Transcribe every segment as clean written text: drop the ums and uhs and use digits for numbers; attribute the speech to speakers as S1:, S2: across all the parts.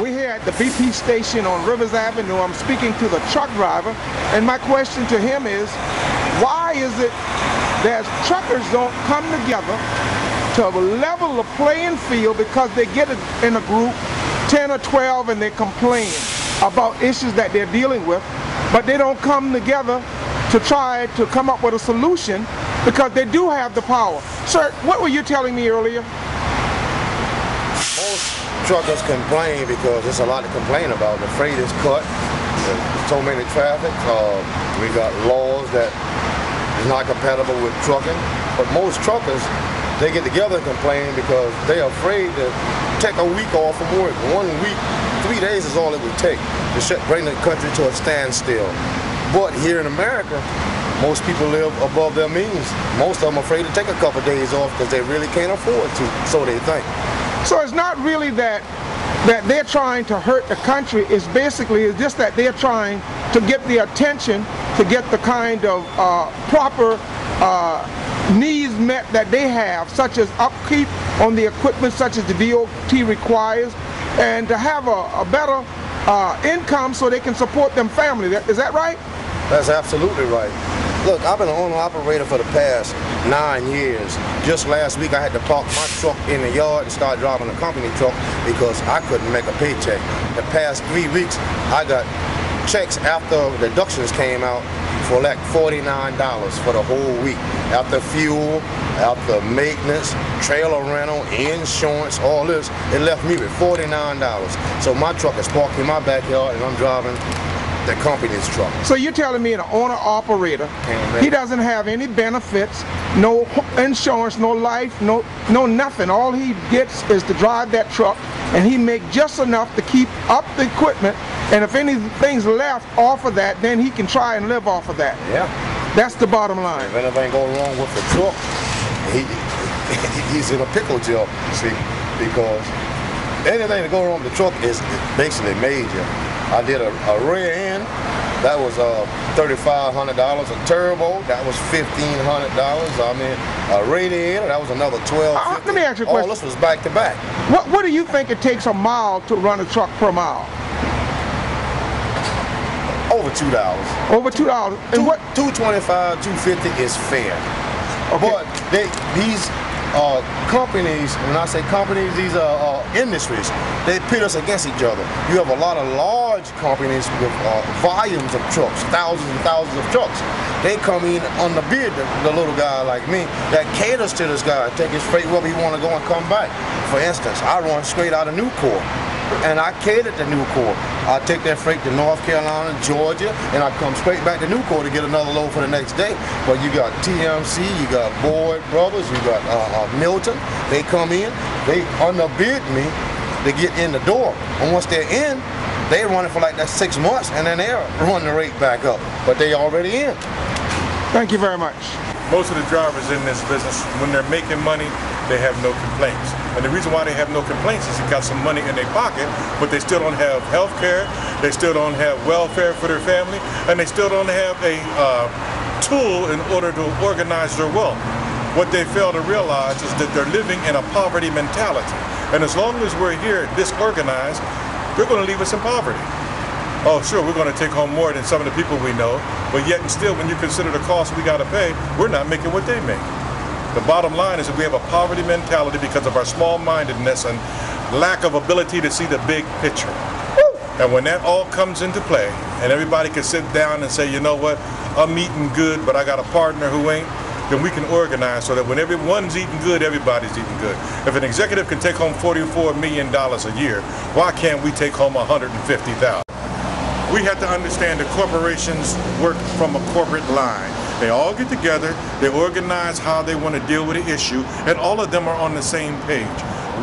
S1: We're here at the BP station on Rivers Avenue. I'm speaking to the truck driver, and my question to him is, why is it that truckers don't come together to level the playing field because they get in a group, 10 or 12, and they complain about issues that they're dealing with, but they don't come together to try to come up with a solution because they do have the power. Sir, what were you telling me earlier?
S2: Truckers complain because there's a lot to complain about. The freight is cut, there's so many traffic, we got laws that is not compatible with trucking, but most truckers, they get together and complain because they're afraid to take a week off from work. 1 week, 3 days is all it would take to bring the country to a standstill. But here in America, most people live above their means. Most of them are afraid to take a couple of days off because they really can't afford to, so they think.
S1: So it's not really that they're trying to hurt the country. It's just that they're trying to get the attention, to get the kind of proper needs met that they have, such as upkeep on the equipment, such as the DOT requires, and to have a better income so they can support them family. Is that right?
S2: That's absolutely right. Look, I've been an owner-operator for the past 9 years. Just last week I had to park my truck in the yard and start driving a company truck because I couldn't make a paycheck. The past 3 weeks I got checks after deductions came out for like $49 for the whole week. After fuel, after maintenance, trailer rental, insurance, all this, it left me with $49. So my truck is parked in my backyard and I'm driving the company's truck.
S1: So you're telling me an owner-operator, he doesn't have any benefits, no insurance, no life, no nothing. All he gets is to drive that truck, and he makes just enough to keep up the equipment, and if anything's left off of that, then he can try and live off of that.
S2: Yeah.
S1: That's the bottom line.
S2: If anything goes wrong with the truck, he's in a pickle job, you see, because anything that goes wrong with the truck is basically major. I did a rear end, that was $3,500. A turbo, that was $1,500. I mean, a radiator, that was another $1,250.
S1: Let me ask you a question.
S2: All this was back to back.
S1: What do you think it takes a mile to run a truck per mile?
S2: Over $2.
S1: Over $2. And what?
S2: $225, $250 is fair. Okay. But these companies, when I say companies, these are industries, they pit us against each other. You have a lot of large companies with volumes of trucks, thousands and thousands of trucks. They come in on the bid, the little guy like me, that caters to this guy, take his freight wherever he want to go and come back. For instance, I run straight out of Newport, and I cater to Newport. I take that freight to North Carolina, Georgia, and I come straight back to Newport to get another load for the next day. But you got TMC, you got Boyd Brothers, you got Milton. They come in, they underbid me to get in the door. And once they're in, they run it for like that 6 months, and then they're running the rate back up. But they already in.
S1: Thank you very much.
S3: Most of the drivers in this business, when they're making money, they have no complaints. And the reason why they have no complaints is they got some money in their pocket, but they still don't have health care, they still don't have welfare for their family, and they still don't have a tool in order to organize their wealth. What they fail to realize is that they're living in a poverty mentality. And as long as we're here disorganized, they're going to leave us in poverty. Oh, sure, we're going to take home more than some of the people we know, but yet and still, when you consider the cost we got to pay, we're not making what they make. The bottom line is that we have a poverty mentality because of our small-mindedness and lack of ability to see the big picture. And when that all comes into play, and everybody can sit down and say, you know what, I'm eating good, but I got a partner who ain't, then we can organize so that when everyone's eating good, everybody's eating good. If an executive can take home $44 million a year, why can't we take home $150,000? We have to understand that corporations work from a corporate line. They all get together, they organize how they want to deal with an issue, and all of them are on the same page.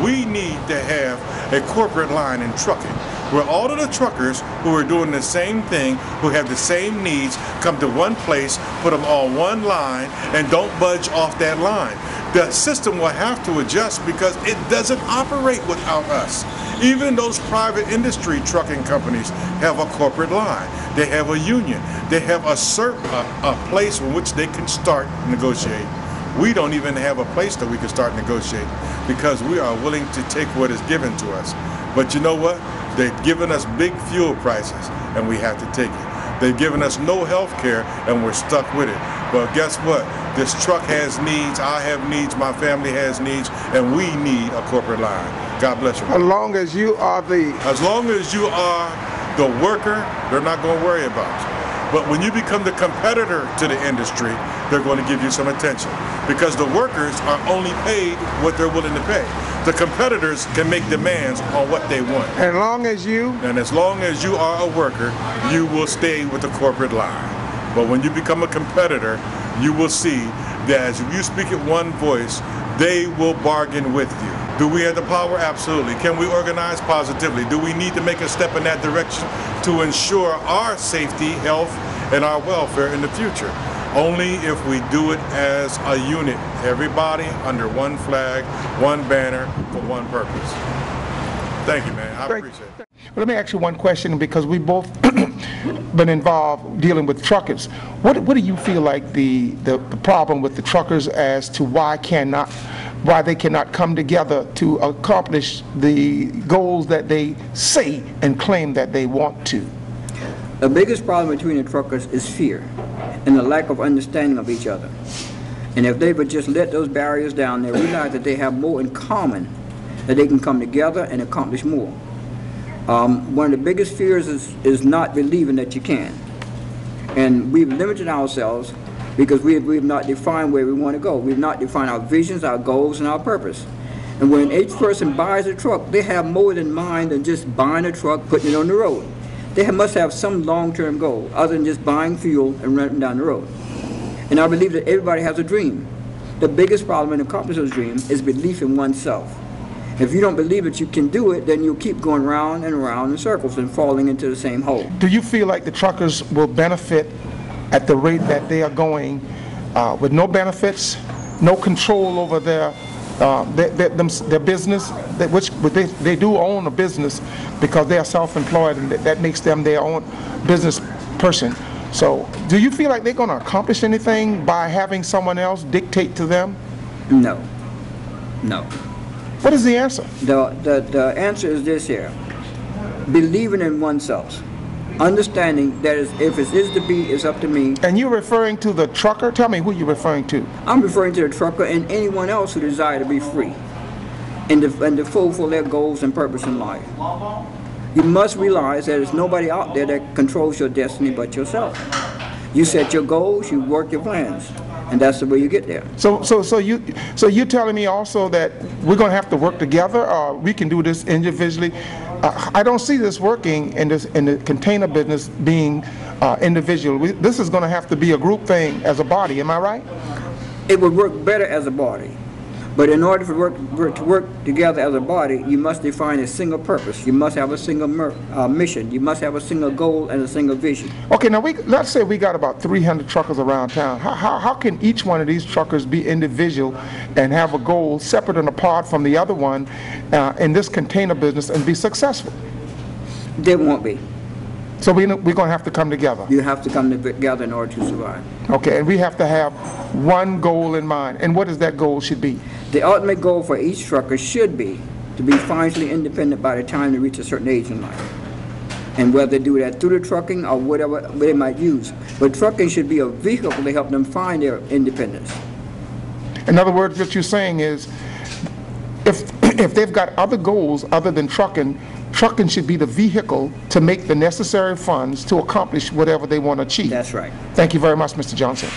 S3: We need to have a corporate line in trucking, where all of the truckers who are doing the same thing, who have the same needs, come to one place, put them on one line, and don't budge off that line. The system will have to adjust because it doesn't operate without us. Even those private industry trucking companies have a corporate line. They have a union. They have a place in which they can start negotiating. We don't even have a place that we can start negotiating because we are willing to take what is given to us. But you know what? They've given us big fuel prices, and we have to take it. They've given us no health care, and we're stuck with it. But guess what? This truck has needs, I have needs, my family has needs, and we need a corporate line. God bless you.
S1: As long as you are the
S3: worker, they're not going to worry about you. But when you become the competitor to the industry, they're going to give you some attention, because the workers are only paid what they're willing to pay. The competitors can make demands on what they want.
S1: And as long as you are a worker, you will stay with the corporate line. But when you become a competitor, you will see that if you speak at one voice, they will bargain with you. Do we have the power? Absolutely. Can we organize? Positively. Do we need to make a step in that direction to ensure our safety, health, and our welfare in the future? Only if we do it as a unit, everybody under one flag, one banner, for one purpose. Thank you, man. I appreciate it. Well, let me ask you one question, because we both been involved dealing with truckers. What do you feel like the problem with the truckers as to why they cannot come together to accomplish the goals that they say and claim that they want to?
S4: The biggest problem between the truckers is fear and the lack of understanding of each other. And if they would just let those barriers down, they realize that they have more in common, that they can come together and accomplish more. One of the biggest fears is not believing that you can. And we've limited ourselves because we've not defined where we want to go. We've not defined our visions, our goals, and our purpose. And when each person buys a truck, they have more in mind than just buying a truck, putting it on the road. They must have some long-term goal other than just buying fuel and running down the road. And I believe that everybody has a dream. The biggest problem in accomplishing those dreams is belief in oneself. If you don't believe that you can do it, then you'll keep going round and round in circles and falling into the same hole.
S1: Do you feel like the truckers will benefit at the rate that they are going with no benefits, no control over their business, which they do own a business because they are self-employed, and that makes them their own business person? So do you feel like they're going to accomplish anything by having someone else dictate to them?
S4: No. No.
S1: What is the answer?
S4: The answer is this here: believing in oneself, understanding that if it is to be, it's up to me.
S1: And you're referring to the trucker? Tell me who you're referring to.
S4: I'm referring to the trucker and anyone else who desire to be free and to fulfill their goals and purpose in life. You must realize that there's nobody out there that controls your destiny but yourself. You set your goals, you work your plans, and that's the way you get there.
S1: So you're telling me also that we're going to have to work together, or we can do this individually? I don't see this working in the container business being individual. This is going to have to be a group thing as a body. Am I right?
S4: It would work better as a body. But in order to work together as a body, you must define a single purpose. You must have a single mission. You must have a single goal and a single vision.
S1: Okay, now let's say we got about 300 truckers around town. How can each one of these truckers be individual and have a goal separate and apart from the other one in this container business and be successful?
S4: They won't be.
S1: So we're going to have to come together.
S4: You have to come together in order to survive.
S1: Okay, and we have to have one goal in mind. And what is that goal should be?
S4: The ultimate goal for each trucker should be to be financially independent by the time they reach a certain age in life. And whether they do that through the trucking or whatever they might use. But trucking should be a vehicle to help them find their independence.
S1: In other words, what you're saying is, if they've got other goals other than trucking should be the vehicle to make the necessary funds to accomplish whatever they want to achieve.
S4: That's right.
S1: Thank you very much, Mr. Johnson.